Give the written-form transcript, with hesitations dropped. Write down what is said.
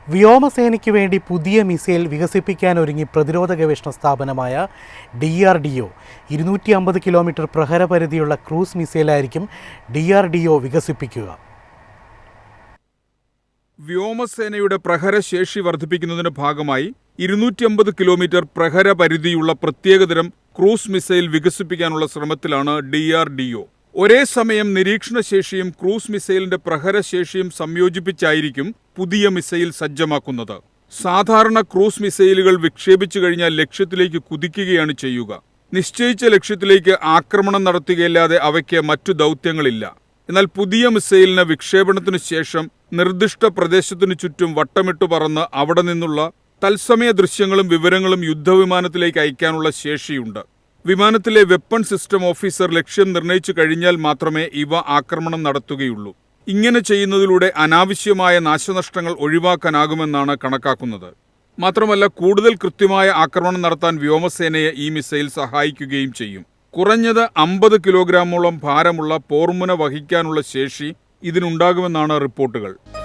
വ്യോമസേനയ്ക്ക് വേണ്ടി പുതിയ മിസൈൽ വികസിപ്പിക്കാനൊരുങ്ങി പ്രതിരോധ ഗവേഷണ സ്ഥാപനമായ DRDO 250 കിലോമീറ്റർ പ്രഹരപരിധിയുള്ള ക്രൂസ് മിസൈലായിരിക്കും DRDO വികസിപ്പിക്കുക. വ്യോമസേനയുടെ പ്രഹരശേഷി വർദ്ധിപ്പിക്കുന്നതിന്റെ ഭാഗമായി 250 കിലോമീറ്റർ പ്രഹരപരിധിയുള്ള പ്രത്യേകതരം ക്രൂസ് മിസൈൽ വികസിപ്പിക്കാനുള്ള ശ്രമത്തിലാണ് DRDO. ഒരേ സമയം നിരീക്ഷണശേഷിയും ക്രൂസ് മിസൈലിന്റെ പ്രഹരശേഷിയും സംയോജിപ്പിച്ചായിരിക്കും പുതിയ മിസൈൽ സജ്ജമാക്കുന്നത്. സാധാരണ ക്രൂസ് മിസൈലുകൾ വിക്ഷേപിച്ചു കഴിഞ്ഞാൽ ലക്ഷ്യത്തിലേക്ക് കുതിക്കുകയാണ് ചെയ്യുക. നിശ്ചയിച്ച ലക്ഷ്യത്തിലേക്ക് ആക്രമണം നടത്തുകയല്ലാതെ അവയ്ക്ക് മറ്റു ദൗത്യങ്ങളില്ല. എന്നാൽ പുതിയ മിസൈലിന് വിക്ഷേപണത്തിനു ശേഷം നിർദ്ദിഷ്ട പ്രദേശത്തിനു ചുറ്റും വട്ടമിട്ടു പറന്ന് അവിടെ നിന്നുള്ള തത്സമയ ദൃശ്യങ്ങളും വിവരങ്ങളും യുദ്ധവിമാനത്തിലേക്ക് അയക്കാനുള്ള ശേഷിയുണ്ട്. വിമാനത്തിലെ വെപ്പൺ സിസ്റ്റം ഓഫീസർ ലക്ഷ്യം നിർണയിച്ചു കഴിഞ്ഞാൽ മാത്രമേ ഇവ ആക്രമണം നടത്തുകയുള്ളൂ. ഇങ്ങനെ ചെയ്യുന്നതിലൂടെ അനാവശ്യമായ നാശനഷ്ടങ്ങൾ ഒഴിവാക്കാനാകുമെന്നാണ് കണക്കാക്കുന്നത്. മാത്രമല്ല, കൂടുതൽ കൃത്യമായ ആക്രമണം നടത്താൻ വ്യോമസേനയെ ഈ മിസൈൽ സഹായിക്കുകയും ചെയ്യും. കുറഞ്ഞത് 50 കിലോഗ്രാമോളം ഭാരമുള്ള പോർമുന വഹിക്കാനുള്ള ശേഷി ഇതിനുണ്ടാകുമെന്നാണ് റിപ്പോർട്ടുകൾ.